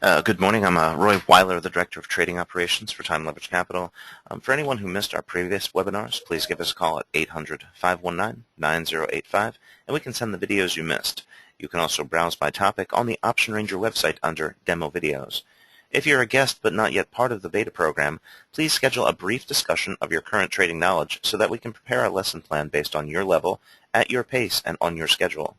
Good morning. I'm Roy Weiler, the Director of Trading Operations for Time Leverage Capital. For anyone who missed our previous webinars, please give us a call at 800-519-9085, and we can send the videos you missed. You can also browse by topic on the Option Ranger website under Demo Videos. If you're a guest but not yet part of the beta program, please schedule a brief discussion of your current trading knowledge so that we can prepare a lesson plan based on your level, at your pace, and on your schedule.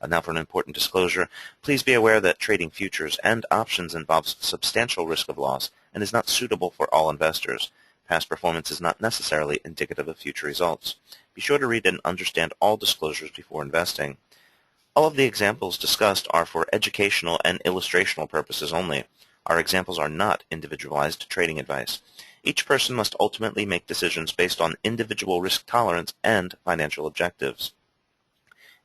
Now for an important disclosure, please be aware that trading futures and options involves substantial risk of loss and is not suitable for all investors. Past performance is not necessarily indicative of future results. Be sure to read and understand all disclosures before investing. All of the examples discussed are for educational and illustrational purposes only. Our examples are not individualized trading advice. Each person must ultimately make decisions based on individual risk tolerance and financial objectives.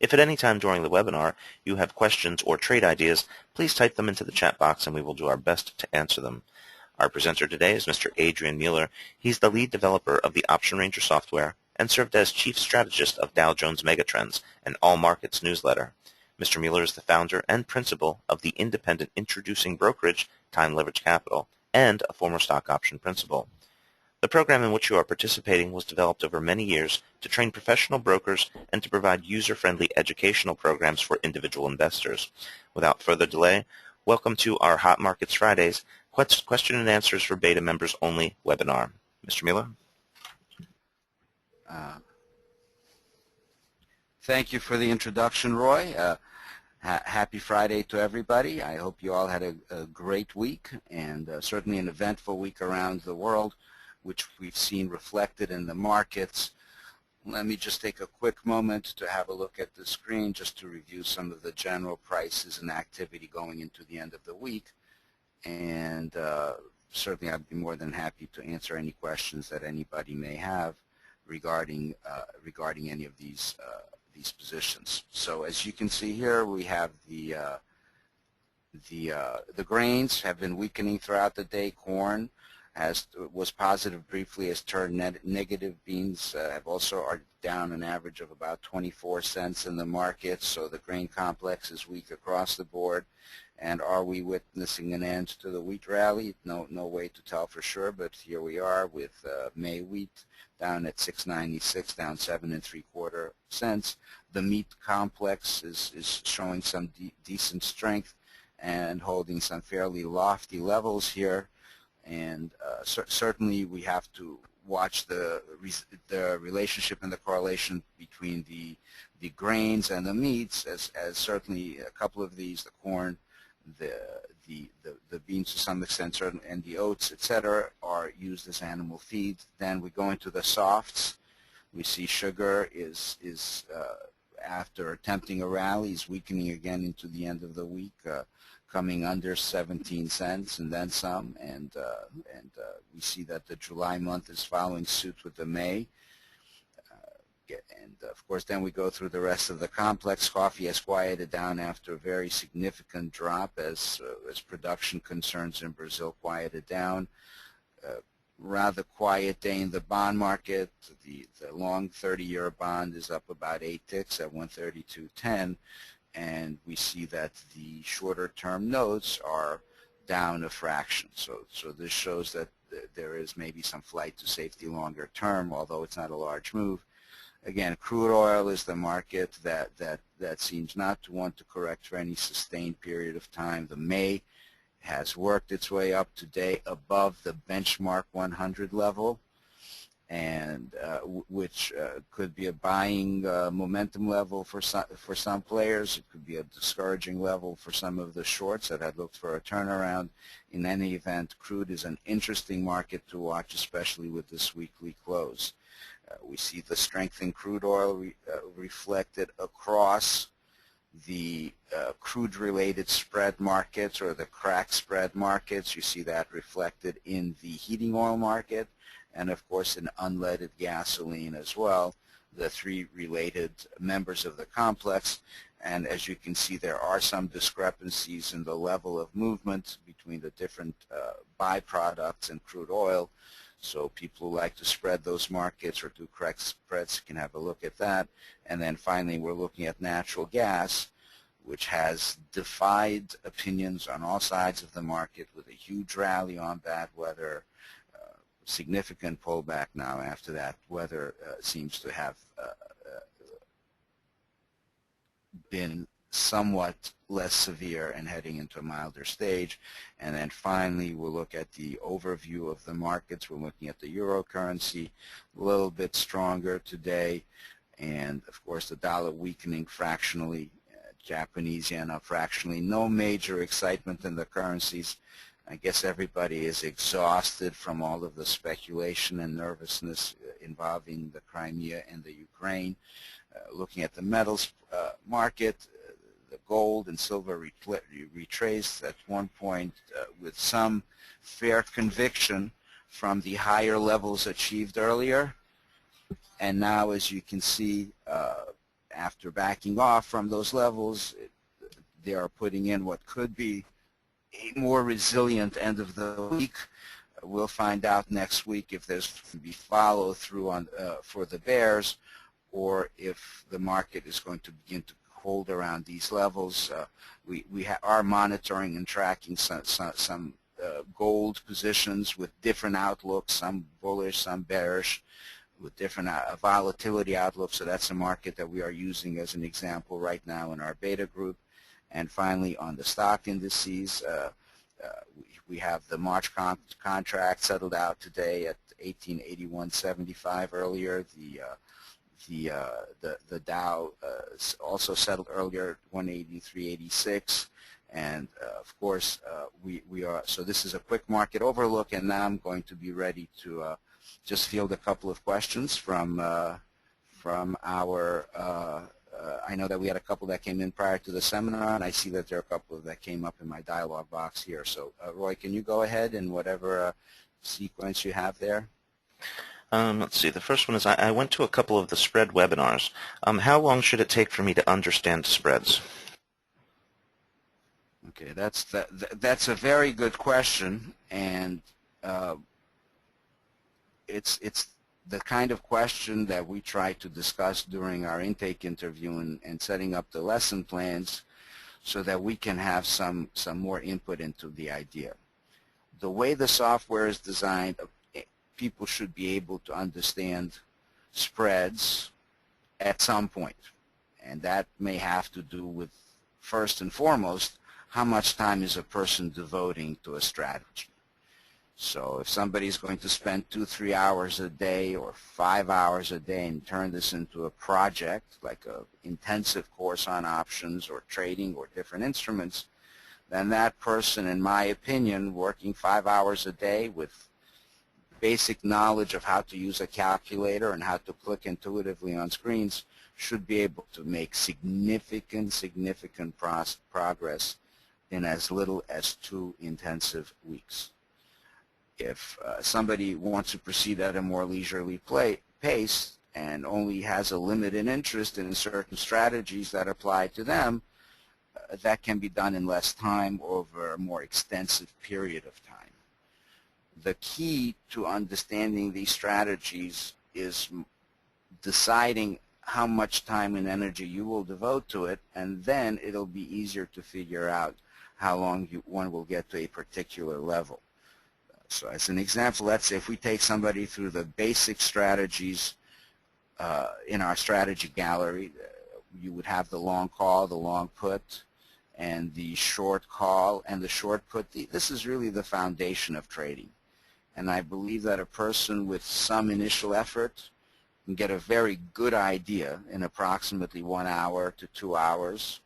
If at any time during the webinar you have questions or trade ideas, please type them into the chat box and we will do our best to answer them. Our presenter today is Mr. Adrian Mueller. He's the lead developer of the Option Ranger software and served as chief strategist of Dow Jones Megatrends, an all-markets newsletter. Mr. Mueller is the founder and principal of the independent introducing brokerage Time Leverage Capital and a former stock option principal. The program in which you are participating was developed over many years to train professional brokers and to provide user-friendly educational programs for individual investors. Without further delay, welcome to our Hot Markets Fridays question and answers for beta members only webinar. Mr. Mueller? Thank you for the introduction, Roy. Happy Friday to everybody. I hope you all had a great week and certainly an eventful week around the world, which we've seen reflected in the markets. Let me just take a quick moment to have a look at the screen just to review some of the general prices and activity going into the end of the week. And certainly I'd be more than happy to answer any questions that anybody may have regarding any of these positions. So as you can see here, we have the grains have been weakening throughout the day. Corn was positive briefly, has turned negative. Beans are down an average of about 24 cents in the market, so the grain complex is weak across the board. And are we witnessing an end to the wheat rally? No way to tell for sure, but here we are with May wheat down at 6.96, down 7 3/4 cents. The meat complex is showing some decent strength and holding some fairly lofty levels here. And certainly we have to watch the relationship and the correlation between the grains and the meats, as certainly a couple of these, the corn, the beans to some extent, and the oats, etc., are used as animal feed. Then we go into the softs. We see sugar is after attempting a rally, is weakening again into the end of the week, coming under 17 cents and then some, and we see that the July month is following suit with the May. And of course then we go through the rest of the complex. Coffee has quieted down after a very significant drop as production concerns in Brazil quieted down. Rather quiet day in the bond market. The long 30-year bond is up about 8 ticks at 132.10. And we see that the shorter-term notes are down a fraction. So this shows that there is maybe some flight to safety longer term, although it's not a large move. Again, crude oil is the market that seems not to want to correct for any sustained period of time. The May has worked its way up today above the benchmark 100 level, and which could be a buying momentum level for some players. It could be a discouraging level for some of the shorts that had looked for a turnaround. In any event, crude is an interesting market to watch, especially with this weekly close. We see the strength in crude oil reflected across the crude-related spread markets, or the crack spread markets. You see that reflected in the heating oil market, and of course in unleaded gasoline as well, the three related members of the complex. And as you can see, there are some discrepancies in the level of movement between the different byproducts in crude oil. So people who like to spread those markets or do crack spreads can have a look at that. And then finally, we're looking at natural gas, which has defied opinions on all sides of the market with a huge rally on bad weather, significant pullback now after that weather seems to have been somewhat less severe and heading into a milder stage. And then finally, we'll look at the overview of the markets. We're looking at the euro currency, a little bit stronger today, and of course the dollar weakening fractionally, Japanese yen up fractionally. No major excitement in the currencies. I guess everybody is exhausted from all of the speculation and nervousness involving the Crimea and the Ukraine. Looking at the metals market, the gold and silver retraced at one point with some fair conviction from the higher levels achieved earlier. And now, as you can see, after backing off from those levels, they are putting in what could be a more resilient end of the week. We'll find out next week if there's going to be follow through on for the bears, or if the market is going to begin to hold around these levels. We are monitoring and tracking some gold positions with different outlooks, some bullish, some bearish, with different volatility outlooks. So that's a market that we are using as an example right now in our beta group. And finally, on the stock indices, we have the March contract settled out today at 1881.75 earlier. The Dow also settled earlier at 183.86, and of course we are. So this is a quick market overlook, and now I'm going to be ready to just field a couple of questions from our. I know that we had a couple that came in prior to the seminar, and I see that there are a couple that came up in my dialog box here. So Roy, can you go ahead in whatever sequence you have there? Let's see. The first one is I went to a couple of the spread webinars. How long should it take for me to understand spreads? Okay, that's a very good question, and it's the kind of question that we try to discuss during our intake interview and setting up the lesson plans, so that we can have some more input into the idea. The way the software is designed, people should be able to understand spreads at some point, and that may have to do with, first and foremost, how much time is a person devoting to a strategy. So if somebody's going to spend 2-3 hours a day or 5 hours a day and turn this into a project, like an intensive course on options or trading or different instruments, then that person, in my opinion, working 5 hours a day with basic knowledge of how to use a calculator and how to click intuitively on screens, should be able to make significant progress in as little as 2 intensive weeks. If somebody wants to proceed at a more leisurely pace and only has a limited interest in certain strategies that apply to them, that can be done in less time over a more extensive period of time. The key to understanding these strategies is deciding how much time and energy you will devote to it, and then it'll be easier to figure out how long one will get to a particular level. So as an example, let's say if we take somebody through the basic strategies in our strategy gallery, you would have the long call, the long put, and the short call and the short put. This is really the foundation of trading. And I believe that a person with some initial effort can get a very good idea in approximately 1 hour to 2 hours,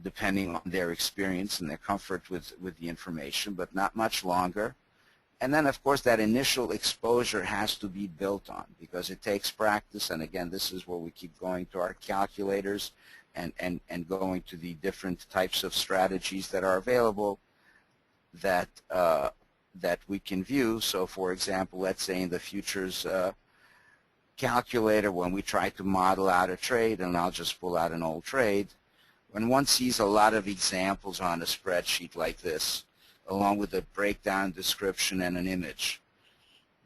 depending on their experience and their comfort with the information, but not much longer. And then, of course, that initial exposure has to be built on, because it takes practice. And again, this is where we keep going to our calculators and going to the different types of strategies that are available that we can view. So, for example, let's say in the futures calculator, when we try to model out a trade, and I'll just pull out an old trade, when one sees a lot of examples on a spreadsheet like this, along with a breakdown description and an image,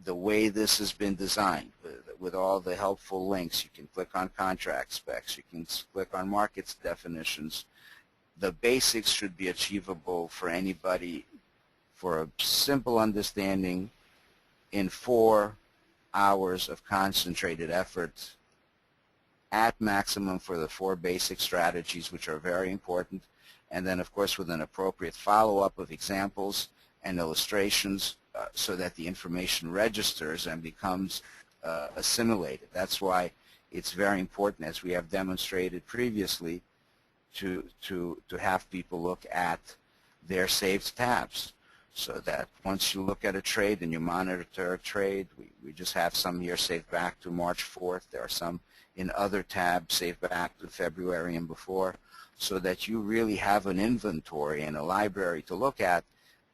the way this has been designed, with all the helpful links. You can click on contract specs. You can click on markets definitions. The basics should be achievable for anybody for a simple understanding in 4 hours of concentrated effort at maximum for the 4 basic strategies, which are very important, and then of course with an appropriate follow-up of examples and illustrations so that the information registers and becomes assimilated. That's why it's very important, as we have demonstrated previously, to have people look at their saved tabs, so that once you look at a trade and you monitor a trade, we just have some here saved back to March 4th. There are some in other tabs saved back to February and before, so that you really have an inventory and a library to look at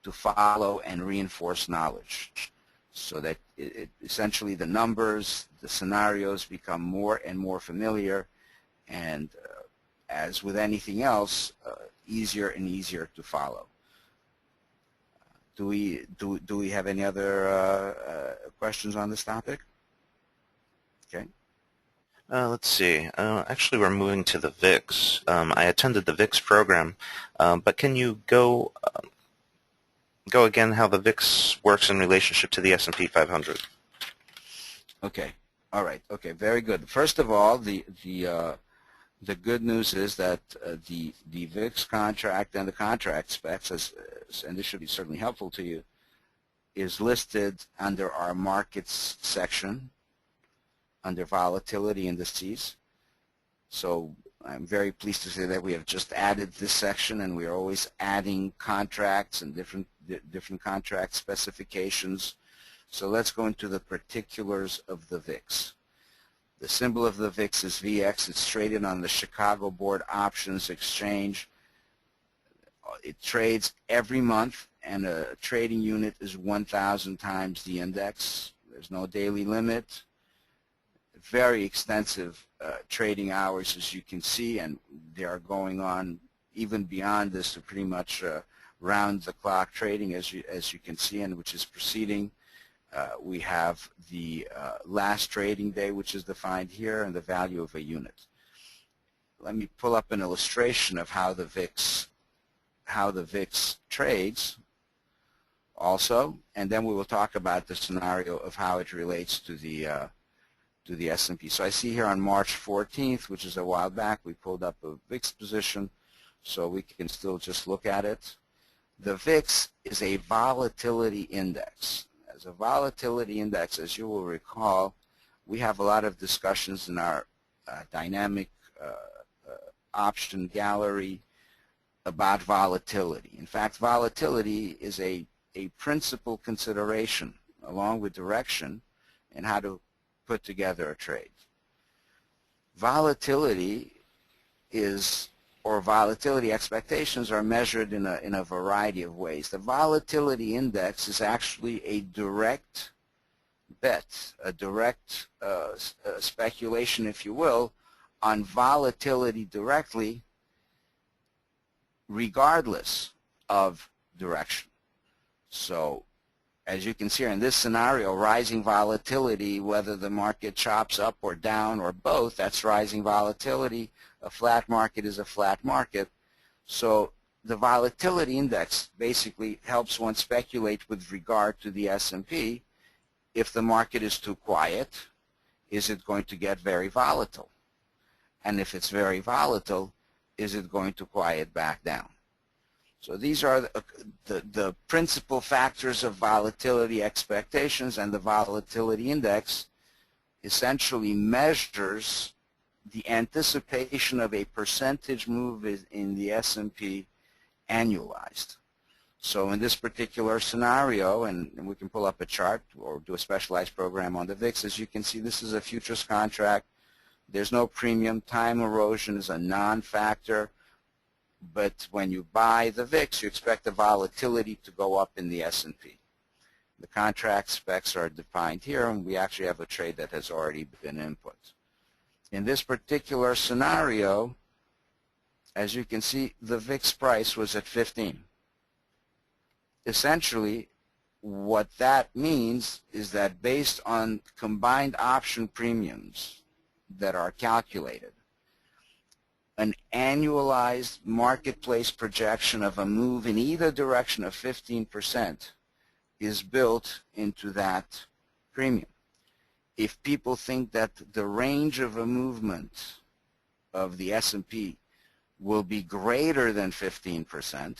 to follow and reinforce knowledge, so that essentially the numbers, the scenarios become more and more familiar, and as with anything else, easier and easier to follow. Do we have any other questions on this topic? Okay. Let's see. Actually, we're moving to the VIX. I attended the VIX program, but can you go again how the VIX works in relationship to the S&P 500? Okay. All right. Okay. Very good. First of all, the good news is that the VIX contract and the contract specs, and this should be certainly helpful to you, is listed under our markets section under volatility indices. So I'm very pleased to say that we have just added this section, and we are always adding contracts and different contract specifications. So let's go into the particulars of the VIX. The symbol of the VIX is VX. It's traded on the Chicago Board Options Exchange. It trades every month, and a trading unit is 1,000 times the index. There's no daily limit. Very extensive trading hours, as you can see, and they are going on even beyond this to pretty much round-the-clock trading, as you can see, and which is proceeding. We have the last trading day, which is defined here, and the value of a unit. Let me pull up an illustration of how the VIX trades also, and then we will talk about the scenario of how it relates to the S&P. So I see here on March 14th, which is a while back, we pulled up a VIX position, so we can still just look at it. The VIX is a volatility index. As a volatility index, as you will recall, we have a lot of discussions in our dynamic option gallery about volatility. In fact, volatility is a principal consideration, along with direction, in how to put together a trade. Volatility or volatility expectations are measured in a variety of ways. The volatility index is actually a direct bet, a direct speculation, if you will, on volatility directly, regardless of direction. So as you can see here in this scenario, rising volatility, whether the market chops up or down or both, that's rising volatility. A flat market is a flat market. So the volatility index basically helps one speculate with regard to the S&P. If the market is too quiet, is it going to get very volatile? And if it's very volatile, is it going to quiet back down? So these are the principal factors of volatility expectations, and the volatility index essentially measures the anticipation of a percentage move in the S&P annualized. So in this particular scenario, and we can pull up a chart or do a specialized program on the VIX, as you can see, this is a futures contract. There's no premium. Time erosion is a non-factor. But when you buy the VIX, you expect the volatility to go up in the S&P. The contract specs are defined here, and we actually have a trade that has already been input. In this particular scenario, as you can see, the VIX price was at 15. Essentially, what that means is that based on combined option premiums that are calculated, an annualized marketplace projection of a move in either direction of 15% is built into that premium. If people think that the range of a movement of the S&P will be greater than 15%,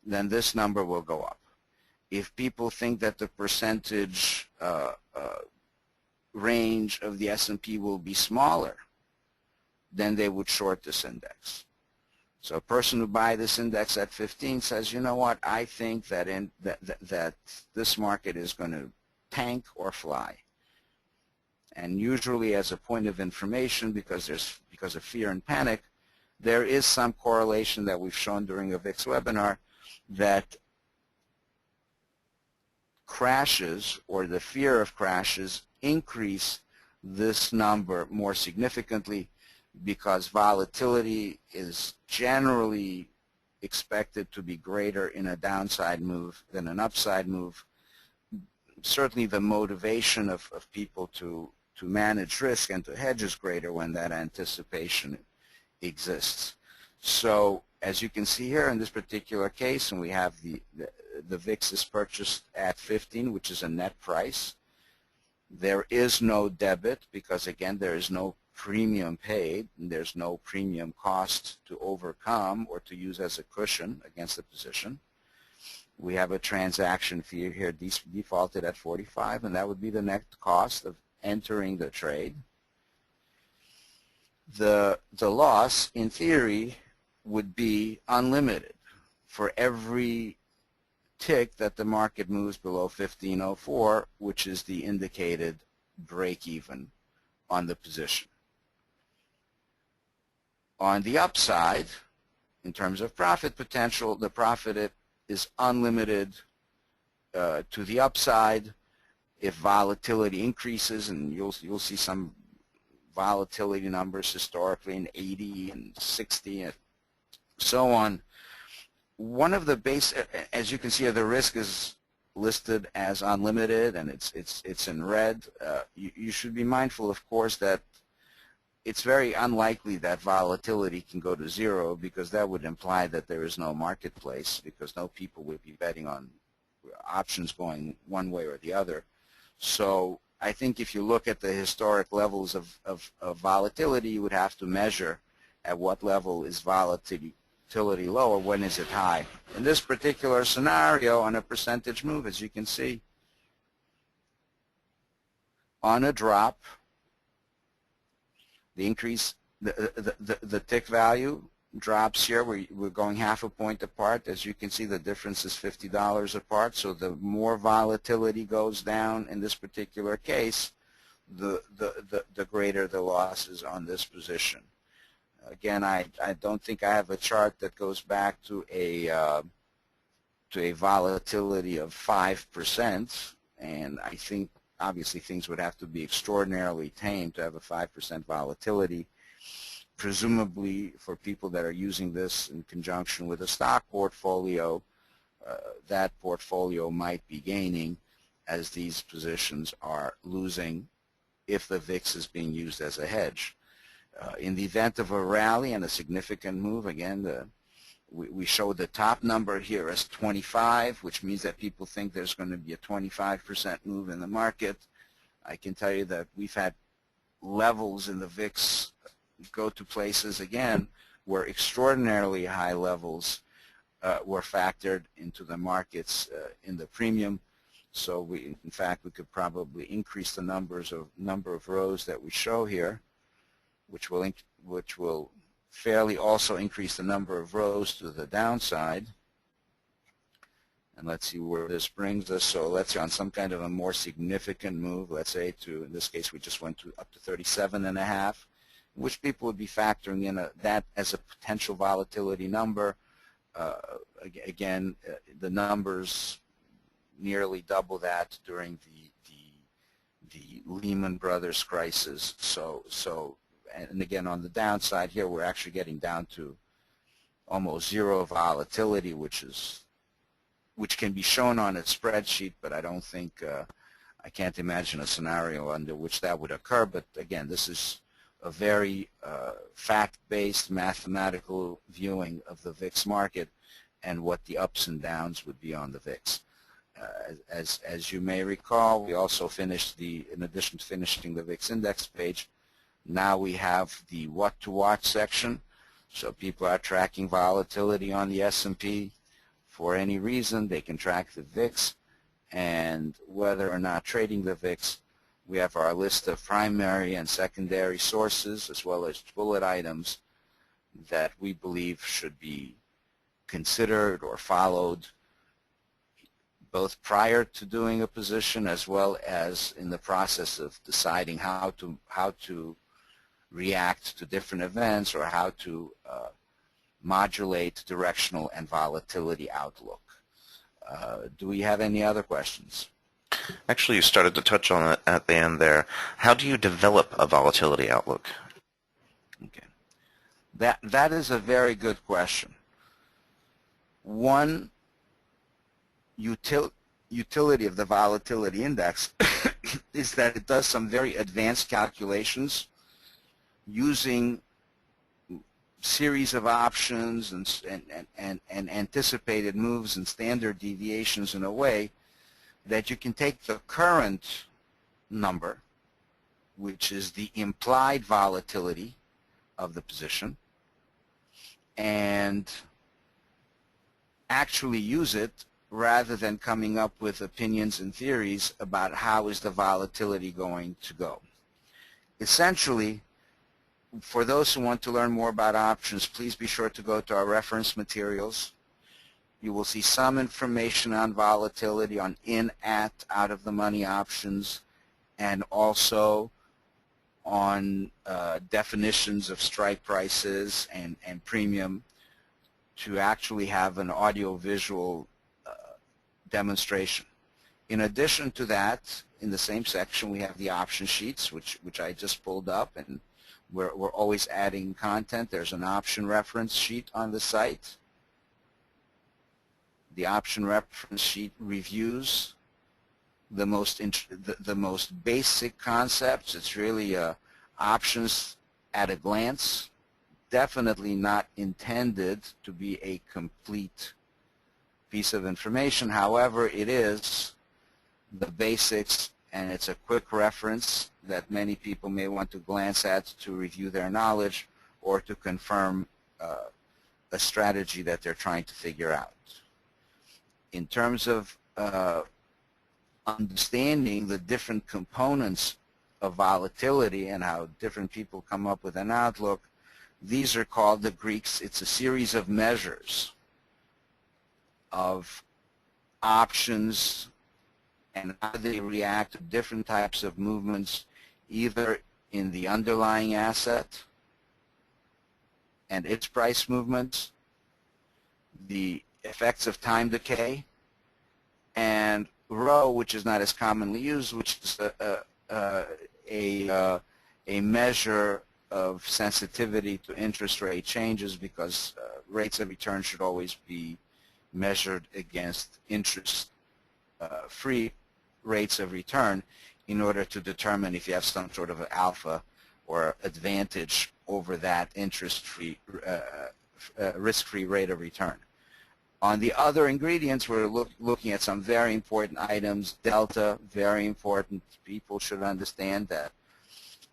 then this number will go up. If people think that the percentage range of the S&P will be smaller, then they would short this index. So a person who buys this index at 15 says, you know what, I think that that this market is going to tank or fly. And usually as a point of information, because of fear and panic, there is some correlation that we've shown during a VIX webinar that crashes or the fear of crashes increase this number more significantly because volatility is generally expected to be greater in a downside move than an upside move. Certainly the motivation of people to manage risk and to hedge is greater when that anticipation exists. So as you can see here in this particular case, and we have the VIX is purchased at 15, which is a net price. There is no debit because, again, there is no premium paid, and there's no premium cost to overcome or to use as a cushion against the position. We have a transaction fee here defaulted at 45, and that would be the net cost of entering the trade. The loss, in theory, would be unlimited for every tick that the market moves below 1504, which is the indicated break-even on the position. On the upside, in terms of profit potential, the profit is unlimited to the upside. If volatility increases, and you'll see some volatility numbers historically in 80 and 60 and so on. One of the base, as you can see, the risk is listed as unlimited, and it's in red. You should be mindful, of course, that it's very unlikely that volatility can go to zero, because that would imply that there is no marketplace, because no people would be betting on options going one way or the other. So I think if you look at the historic levels of volatility, you would have to measure at what level is volatility low or when is it high. In this particular scenario, on a percentage move, as you can see, on a drop, the increase, the tick value drops here. We're going half a point apart. As you can see, the difference is $50 apart. So the more volatility goes down in this particular case, the greater the losses on this position. Again, I don't think I have a chart that goes back to a volatility of 5%, and I think obviously things would have to be extraordinarily tame to have a 5% volatility. Presumably, for people that are using this in conjunction with a stock portfolio, that portfolio might be gaining as these positions are losing if the VIX is being used as a hedge. In the event of a rally and a significant move, again, we show the top number here as 25, which means that people think there's going to be a 25% move in the market. I can tell you that we've had levels in the VIX go to places, again, where extraordinarily high levels were factored into the markets in the premium. So in fact, we could probably increase the number of rows that we show here, which will fairly also increase the number of rows to the downside. And let's see where this brings us. So let's say on some kind of a more significant move, let's say in this case we just went up to 37.5, which people would be factoring in that as a potential volatility number. Again, the numbers nearly double that during the Lehman Brothers crisis. And again, on the downside here, we're actually getting down to almost zero volatility, which is which can be shown on a spreadsheet, but I don't think, I can't imagine a scenario under which that would occur. But again, this is a very fact-based mathematical viewing of the VIX market and what the ups and downs would be on the VIX. As you may recall, we also finished in addition to finishing the VIX index page, now we have the what to watch section. So people are tracking volatility on the S&P for any reason. They can track the VIX, and whether or not trading the VIX, we have our list of primary and secondary sources as well as bullet items that we believe should be considered or followed both prior to doing a position as well as in the process of deciding how to react to different events or how to modulate directional and volatility outlook. Do we have any other questions? Actually, you started to touch on it at the end there. How do you develop a volatility outlook? Okay. That is a very good question. One utility of the volatility index is that it does some very advanced calculations using series of options and anticipated moves and standard deviations in a way that you can take the current number, which is the implied volatility of the position, and actually use it rather than coming up with opinions and theories about how is the volatility going to go. Essentially, for those who want to learn more about options, please be sure to go to our reference materials. You will see some information on volatility, on in, at, out of the money options, and also on definitions of strike prices and premium to actually have an audio-visual demonstration. In addition to that, in the same section, we have the option sheets, which I just pulled up, and we're always adding content. There's an option reference sheet on the site. The option reference sheet reviews the most basic concepts. It's really options at a glance. Definitely not intended to be a complete piece of information. However, it is the basics, and it's a quick reference that many people may want to glance at to review their knowledge or to confirm a strategy that they're trying to figure out. In terms of understanding the different components of volatility and how different people come up with an outlook, these are called the Greeks. It's a series of measures of options and how they react to different types of movements, either in the underlying asset and its price movements, the effects of time decay, and Rho, which is not as commonly used, which is a measure of sensitivity to interest rate changes, because rates of return should always be measured against interest-free rates of return in order to determine if you have some sort of an alpha or advantage over that interest-free, risk-free rate of return. On the other ingredients, we're looking at some very important items. Delta, very important. People should understand that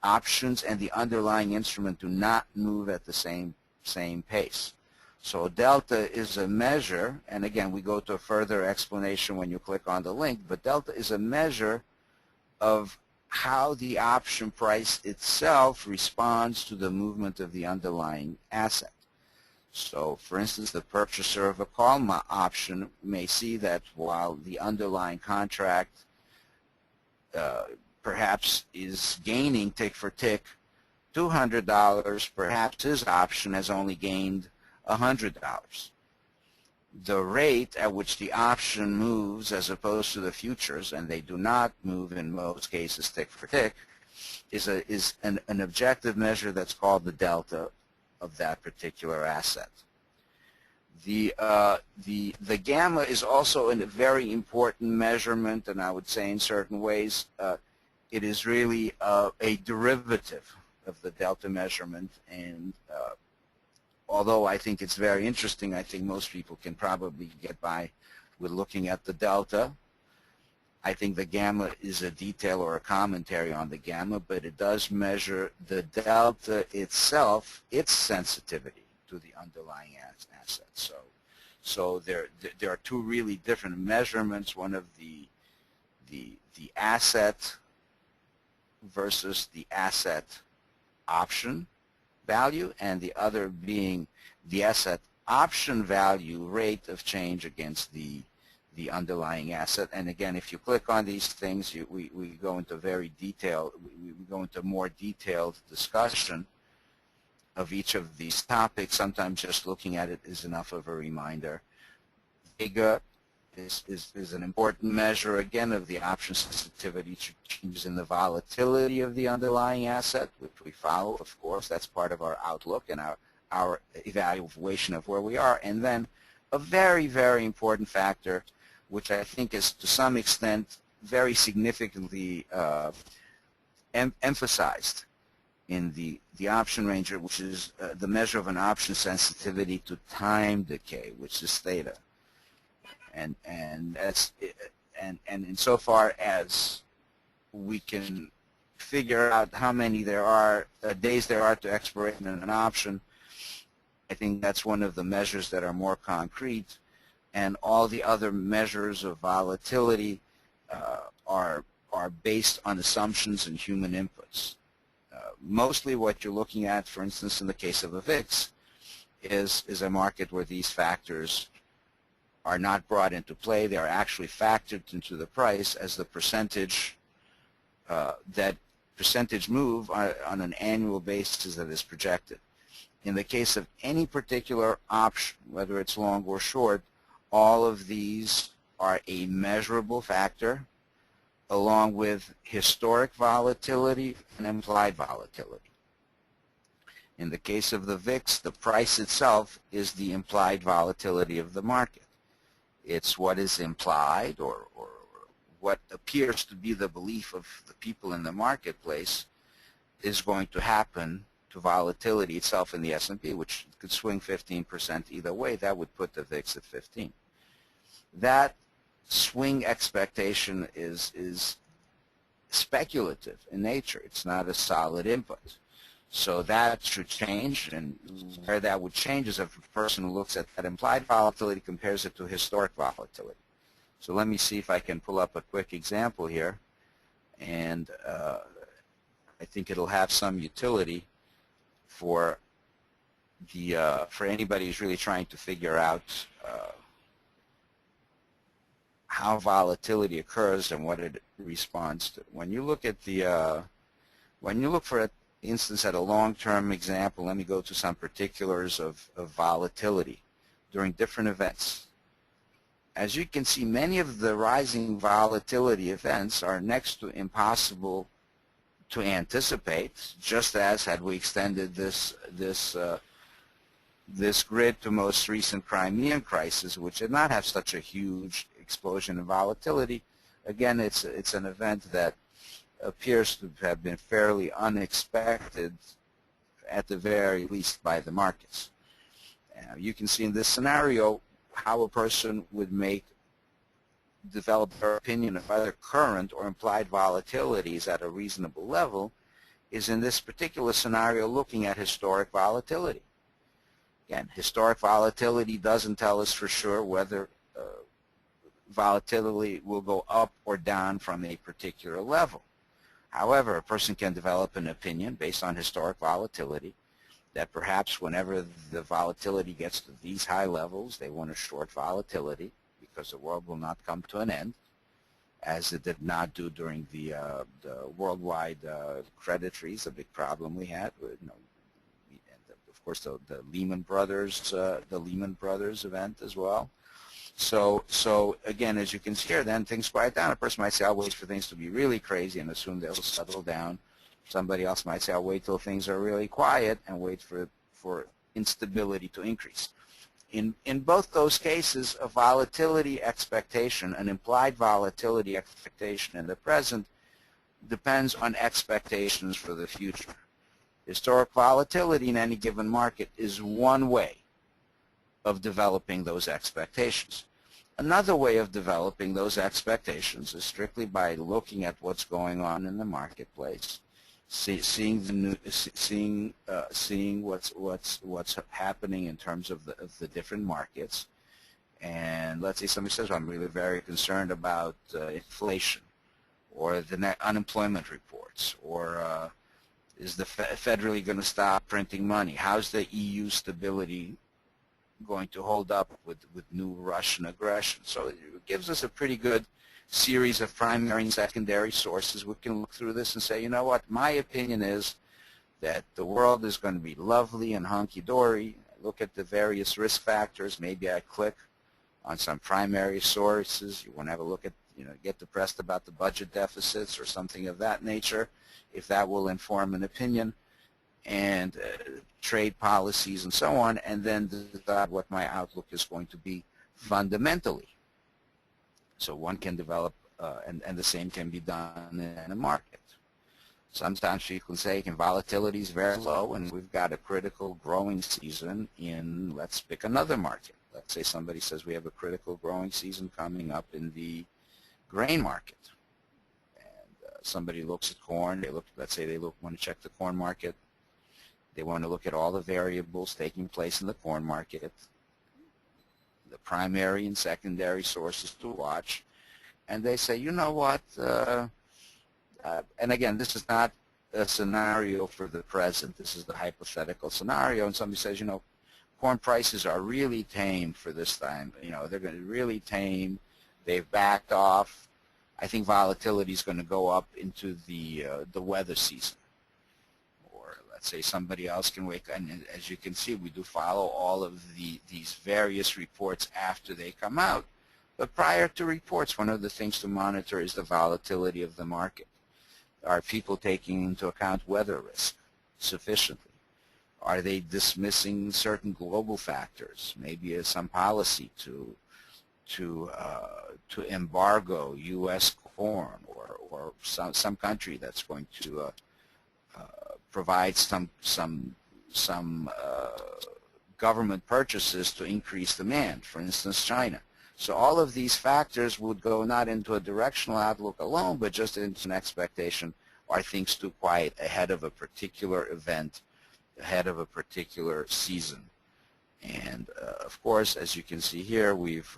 options and the underlying instrument do not move at the same pace. So delta is a measure, and again, we go to a further explanation when you click on the link, but delta is a measure of how the option price itself responds to the movement of the underlying asset. So, for instance, the purchaser of a call option may see that while the underlying contract perhaps is gaining tick for tick $200, perhaps his option has only gained $100. The rate at which the option moves as opposed to the futures, and they do not move in most cases tick for tick, is an objective measure that's called the delta of that particular asset. The gamma is also a very important measurement, and I would say in certain ways it is really a derivative of the delta measurement. And although I think it's very interesting, I think most people can probably get by with looking at the delta. I think the gamma is a detail or a commentary on the gamma, but it does measure the delta itself, its sensitivity to the underlying asset. So there are two really different measurements, one of the asset versus the asset option value, and the other being the asset option value rate of change against the underlying asset. And again, if you click on these things, we go into we go into more detailed discussion of each of these topics. Sometimes just looking at it is enough of a reminder. Vega is an important measure, again, of the option sensitivity to changes in the volatility of the underlying asset, which we follow, of course. That's part of our outlook and our evaluation of where we are. And then a very, very important factor, which I think is to some extent very significantly emphasized in the option ranger, which is the measure of an option sensitivity to time decay, which is theta. And insofar as we can figure out how many days there are to expiration in an option, I think that's one of the measures that are more concrete. And all the other measures of volatility are based on assumptions and human inputs. Mostly what you're looking at, for instance, in the case of a VIX, is a market where these factors are not brought into play. They are actually factored into the price as the percentage, that percentage move on an annual basis that is projected. In the case of any particular option, whether it's long or short, all of these are a measurable factor, along with historic volatility and implied volatility. In the case of the VIX, the price itself is the implied volatility of the market. It's what is implied, or what appears to be the belief of the people in the marketplace is going to happen to volatility itself in the S&P, which could swing 15% either way. That would put the VIX at 15. That swing expectation is speculative in nature. It's not a solid input. So that should change, and where that would change is if a person who looks at that implied volatility compares it to historic volatility. So let me see if I can pull up a quick example here, and I think it'll have some utility for anybody who's really trying to figure out how volatility occurs and what it responds to. When you look at when you look for instance at a long-term example, let me go to some particulars of volatility during different events. As you can see, many of the rising volatility events are next to impossible to anticipate, just as had we extended this grid to most recent Crimean crisis, which did not have such a huge explosion in volatility. Again, it's an event that appears to have been fairly unexpected, at the very least, by the markets. You can see in this scenario how a person would develop their opinion of whether current or implied volatility is at a reasonable level is in this particular scenario looking at historic volatility. Again, historic volatility doesn't tell us for sure whether volatility will go up or down from a particular level. However, a person can develop an opinion based on historic volatility that perhaps whenever the volatility gets to these high levels, they want to short volatility because the world will not come to an end, as it did not do during the worldwide credit freeze, a big problem we had. Of course, the Lehman Brothers event as well. So again, as you can see here, then things quiet down. A person might say, I'll wait for things to be really crazy and assume they'll settle down. Somebody else might say, I'll wait till things are really quiet and wait for instability to increase. In both those cases, a volatility expectation, an implied volatility expectation in the present, depends on expectations for the future. Historic volatility in any given market is one way of developing those expectations. Another way of developing those expectations is strictly by looking at what's going on in the marketplace, seeing what's happening in terms of the different markets. And let's say somebody says, well, I'm really very concerned about inflation, or the net unemployment reports, or is the Fed really going to stop printing money? How's the EU stability going to hold up with new Russian aggression? So it gives us a pretty good series of primary and secondary sources. We can look through this and say, you know what, my opinion is that the world is going to be lovely and hunky-dory. Look at the various risk factors. Maybe I click on some primary sources. You want to have a look at, get depressed about the budget deficits or something of that nature, if that will inform an opinion, and trade policies and so on, and then decide what my outlook is going to be fundamentally. So one can develop, and the same can be done in a market. Sometimes you can say volatility is very low and we've got a critical growing season in, let's pick another market. Let's say somebody says we have a critical growing season coming up in the grain market. And somebody looks at corn, let's say they want to check the corn market. They want to look at all the variables taking place in the corn market, the primary and secondary sources to watch, and they say, you know what, and again, this is not a scenario for the present, this is the hypothetical scenario, and somebody says, corn prices are really tame for this time, they're going to be really tame, they've backed off, I think volatility is going to go up into the weather season. Say somebody else can wake up, and as you can see, we do follow all of these various reports after they come out. But prior to reports, one of the things to monitor is the volatility of the market. Are people taking into account weather risk sufficiently? Are they dismissing certain global factors? Maybe some policy to embargo U.S. corn, or some country that's going to provide some government purchases to increase demand, for instance, China. So all of these factors would go not into a directional outlook alone, but just into an expectation, are things too quiet ahead of a particular event, ahead of a particular season. And of course, as you can see here, we've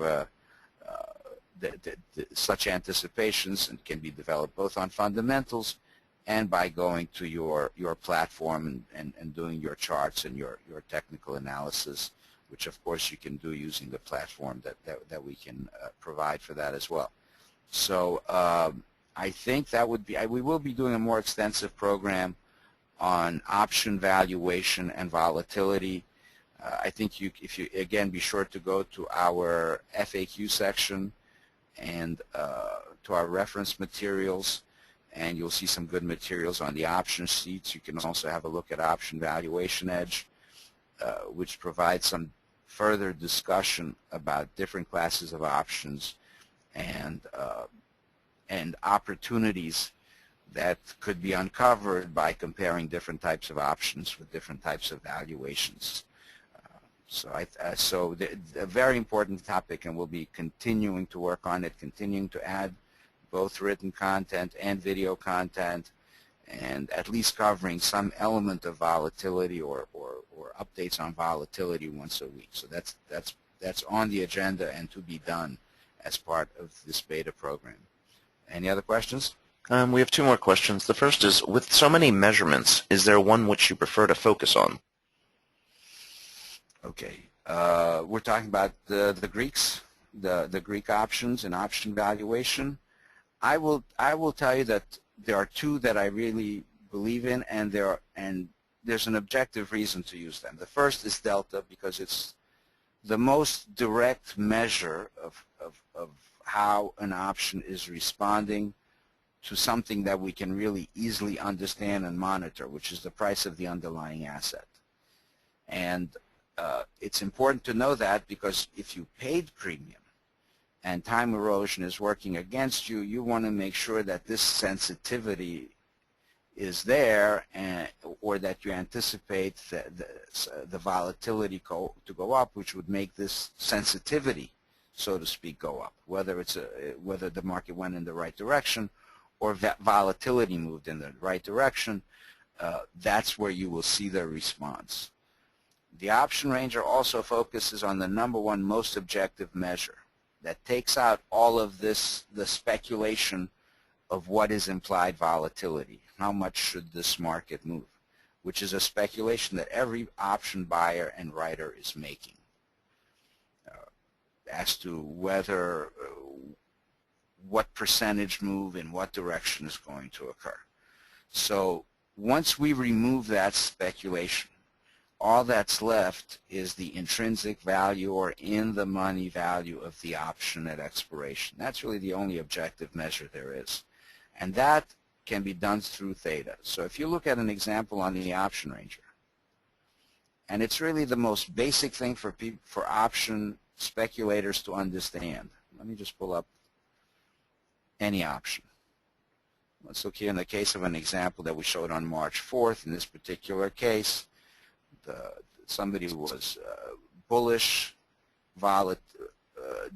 such anticipations can be developed both on fundamentals and by going to your platform and doing your charts and your technical analysis, which of course you can do using the platform that we can provide for that as well. So I think that would be, we will be doing a more extensive program on option valuation and volatility. I think if you again be sure to go to our FAQ section and to our reference materials, and you'll see some good materials on the option sheets. You can also have a look at Option Valuation Edge, which provides some further discussion about different classes of options and opportunities that could be uncovered by comparing different types of options with different types of valuations. So a very important topic, and we'll be continuing to work on it, continuing to add both written content and video content, and at least covering some element of volatility or updates on volatility once a week. So that's on the agenda and to be done as part of this beta program. Any other questions? We have two more questions. The first is, with so many measurements, is there one which you prefer to focus on? Okay. We're talking about the Greeks, the Greek options and option valuation. I will tell you that there are two that I really believe in, and there's an objective reason to use them. The first is delta, because it's the most direct measure of how an option is responding to something that we can really easily understand and monitor, which is the price of the underlying asset. And it's important to know that, because if you paid premium and time erosion is working against you, you want to make sure that this sensitivity is there, or that you anticipate the volatility to go up, which would make this sensitivity, so to speak, go up, whether the market went in the right direction or volatility moved in the right direction. That's where you will see the response. The Option Ranger also focuses on the #1 most objective measure that takes out all of this, the speculation of what is implied volatility. How much should this market move? Which is a speculation that every option buyer and writer is making as to whether what percentage move in what direction is going to occur. So once we remove that speculation, all that's left is the intrinsic value or in-the-money value of the option at expiration. That's really the only objective measure there is. And that can be done through theta. So if you look at an example on the Option Ranger, and it's really the most basic thing for option speculators to understand. Let me just pull up any option. Let's look here in the case of an example that we showed on March 4th. In this particular case, somebody was bullish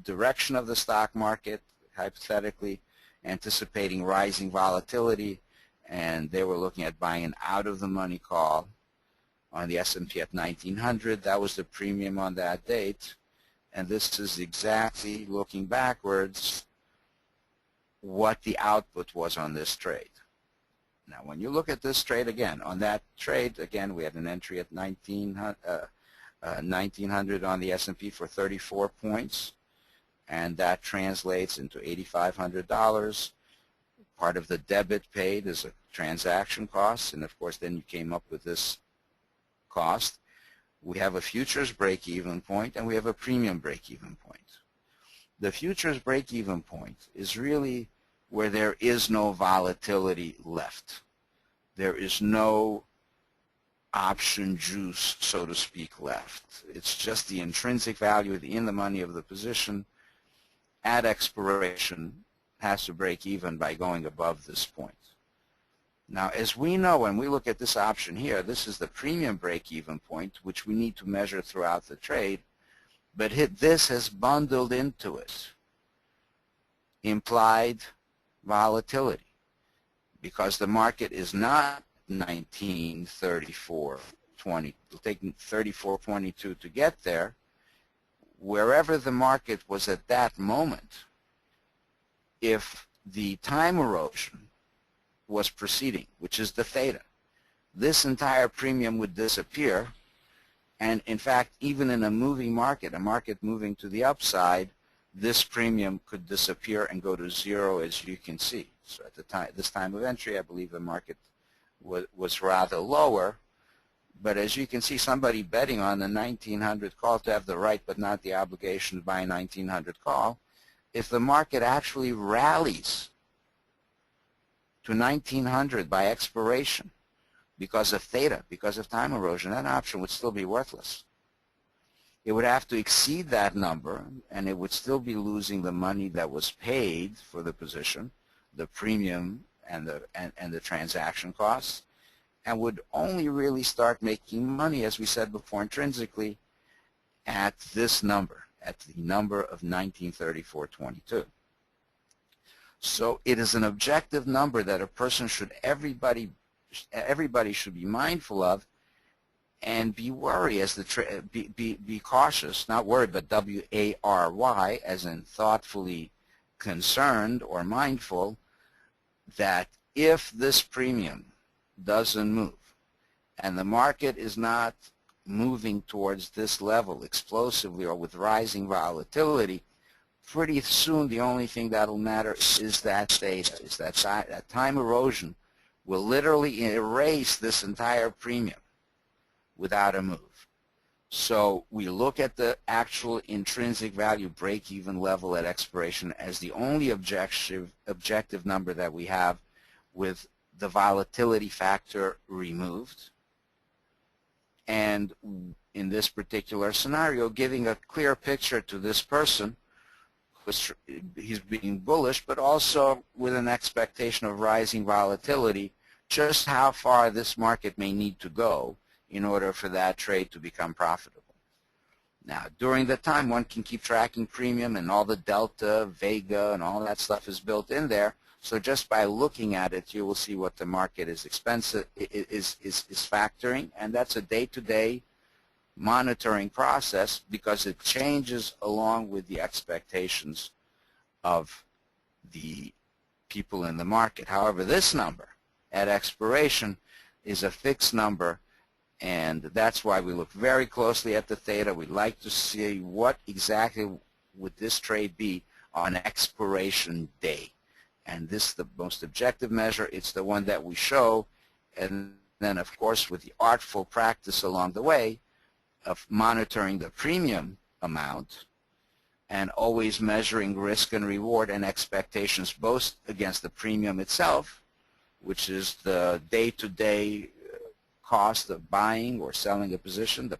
direction of the stock market, hypothetically, anticipating rising volatility, and they were looking at buying an out-of-the-money call on the S&P at 1900. That was the premium on that date, and this is exactly, looking backwards, what the output was on this trade. Now, when you look at this trade again, on that trade, again, we had an entry at 1900 on the S&P for 34 points, and that translates into $8,500. Part of the debit paid is a transaction cost, and of course then you came up with this cost. We have a futures break-even point, and we have a premium break-even point. The futures break-even point is really where there is no volatility left. There is no option juice, so to speak, left. It's just the intrinsic value in the money of the position at expiration has to break even by going above this point. Now, as we know, when we look at this option here, this is the premium break-even point, which we need to measure throughout the trade, but this has bundled into it implied volatility, because the market is not 1934.20. It'll take 34.22 to get there. Wherever the market was at that moment, if the time erosion was proceeding, which is the theta, this entire premium would disappear, and in fact, even in a moving market, a market moving to the upside, this premium could disappear and go to zero, as you can see. So at the time, this time of entry, I believe the market was rather lower, but as you can see, somebody betting on the 1900 call to have the right but not the obligation to buy a 1900 call, if the market actually rallies to 1900 by expiration because of theta, because of time erosion, that option would still be worthless. It would have to exceed that number, and it would still be losing the money that was paid for the position, the premium and the transaction costs, and would only really start making money, as we said before, intrinsically at this number, at the number of 1934.22. So it is an objective number that a person should, everybody should be mindful of, and be worried as be cautious, not worried, but W-A-R-Y, as in thoughtfully concerned or mindful, that if this premium doesn't move and the market is not moving towards this level explosively or with rising volatility, pretty soon the only thing that'll matter is that theta, is that time erosion will literally erase this entire premium without a move. So we look at the actual intrinsic value break-even level at expiration as the only objective number that we have, with the volatility factor removed. And in this particular scenario, giving a clear picture to this person. He's being bullish, but also with an expectation of rising volatility, just how far this market may need to go in order for that trade to become profitable. Now, during the time, one can keep tracking premium, and all the delta, vega, and all that stuff is built in there. So just by looking at it, you will see what the market is factoring, and that's a day-to-day monitoring process because it changes along with the expectations of the people in the market. However, this number at expiration is a fixed number, and that's why we look very closely at the theta. We like to see what exactly would this trade be on expiration day. And this is the most objective measure. It's the one that we show, and then of course with the artful practice along the way of monitoring the premium amount and always measuring risk and reward and expectations both against the premium itself, which is the day-to-day cost of buying or selling a position, the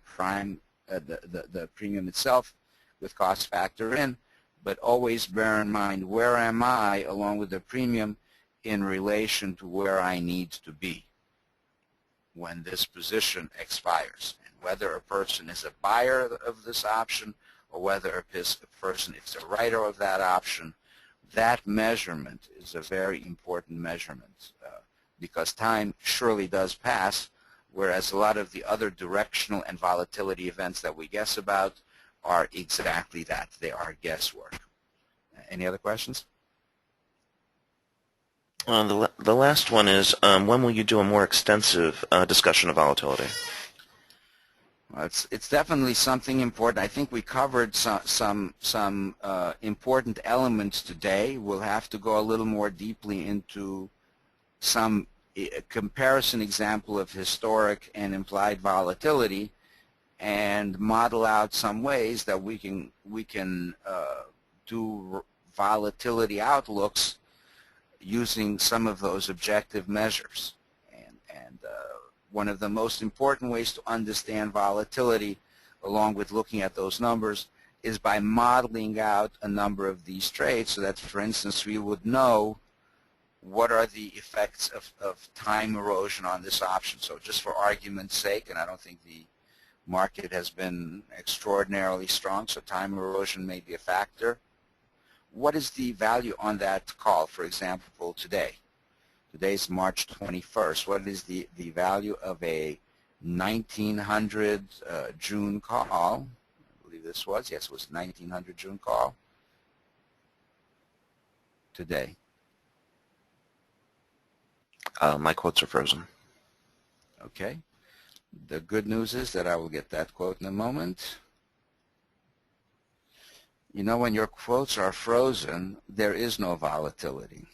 premium itself with cost factor in, but always bear in mind where am I along with the premium in relation to where I need to be when this position expires. Whether a person is a buyer of this option or whether a person is a writer of that option, that measurement is a very important measurement because time surely does pass, whereas a lot of the other directional and volatility events that we guess about are exactly that. They are guesswork. Any other questions? The last one is, when will you do a more extensive discussion of volatility? Well, it's definitely something important. I think we covered some important elements today. We'll have to go a little more deeply into some comparison example of historic and implied volatility, and model out some ways that we can do volatility outlooks using some of those objective measures. And one of the most important ways to understand volatility, along with looking at those numbers, is by modeling out a number of these trades so that, for instance, we would know what are the effects of time erosion on this option. So just for argument's sake, and I don't think the market has been extraordinarily strong, so time erosion may be a factor. What is the value on that call, for example, today? Today's March 21st. What is the value of a 1900 June call? I believe this was, yes, it was 1900 June call today. My quotes are frozen. Okay. The good news is that I will get that quote in a moment. You know, when your quotes are frozen, there is no volatility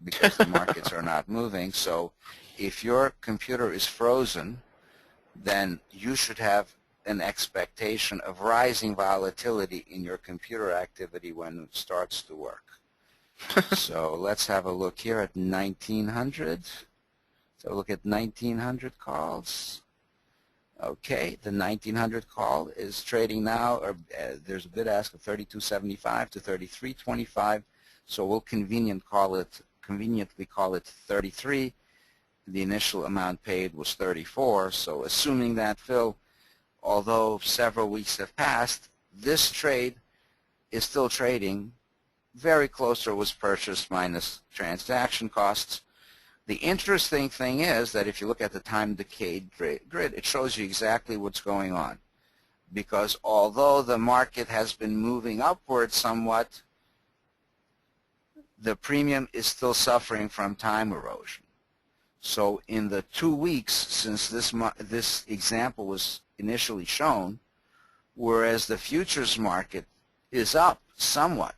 because the markets are not moving. So if your computer is frozen, then you should have an expectation of rising volatility in your computer activity when it starts to work. So let's have a look here at 1900. So look at 1900 calls. Okay, the 1900 call is trading now, or there's a bid ask of 32.75 to 33.25. So we'll conveniently call it 33. The initial amount paid was 34. So assuming that, Phil, although several weeks have passed, this trade is still trading very close to what was purchased minus transaction costs. The interesting thing is that if you look at the time decayed grid, it shows you exactly what's going on. Because although the market has been moving upward somewhat, the premium is still suffering from time erosion. So in the 2 weeks since this example was initially shown, whereas the futures market is up somewhat.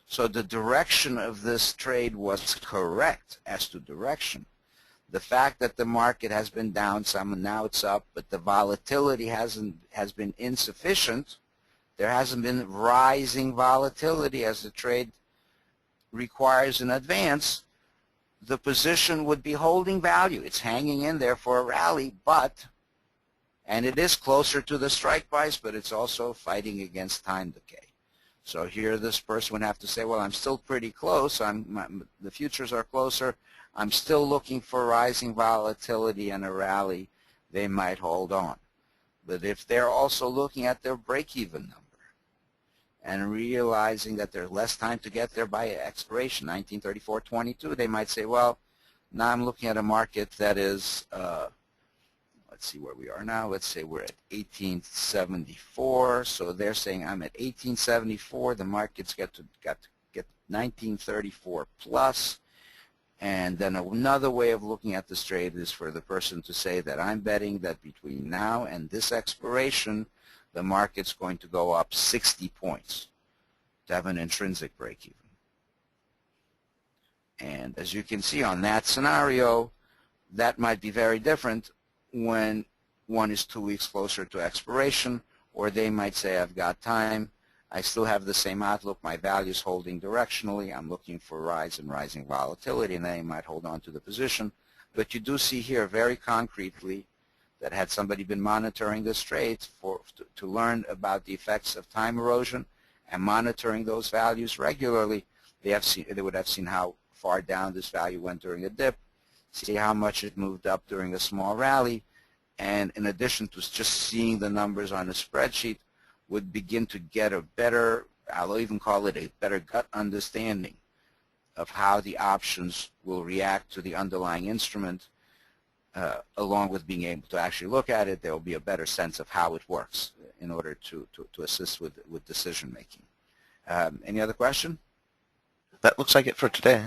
So the direction of this trade was correct as to direction. The fact that the market has been down some and now it's up, but the volatility has been insufficient. There hasn't been rising volatility as the trade requires in advance. The position would be holding value. It's hanging in there for a rally, but And it is closer to the strike price, but it's also fighting against time decay. So here this person would have to say, well, I'm still pretty close. The futures are closer. I'm still looking for rising volatility and a rally. They might hold on. But if they're also looking at their break-even number and realizing that there's less time to get there by expiration, 1934.22, they might say, well, now I'm looking at a market that is, let's see where we are now. Let's say we're at 1874. So they're saying I'm at 1874. The market's got to get 1934 plus. And then another way of looking at this trade is for the person to say that I'm betting that between now and this expiration, the market's going to go up 60 points to have an intrinsic break-even. And as you can see on that scenario, that might be very different when one is 2 weeks closer to expiration, or they might say, I've got time, I still have the same outlook, my value's holding directionally, I'm looking for rise and rising volatility, and they might hold on to the position. But you do see here very concretely that had somebody been monitoring this trade to learn about the effects of time erosion and monitoring those values regularly, they would have seen how far down this value went during a dip, see how much it moved up during a small rally, and in addition to just seeing the numbers on a spreadsheet, would begin to get a better, I'll even call it a better gut understanding of how the options will react to the underlying instrument. Along with being able to actually look at it, there will be a better sense of how it works in order to assist with decision making. Any other question? That looks like it for today.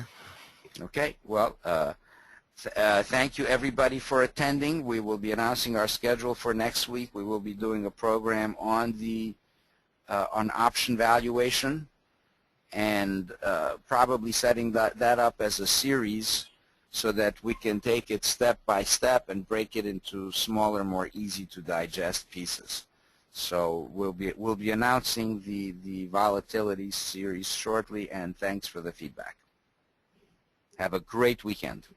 Okay, well, thank you everybody for attending. We will be announcing our schedule for next week. We will be doing a program on on option valuation and probably setting that up as a series so that we can take it step by step and break it into smaller, more easy to digest pieces. So we'll be announcing the volatility series shortly, and thanks for the feedback. Have a great weekend.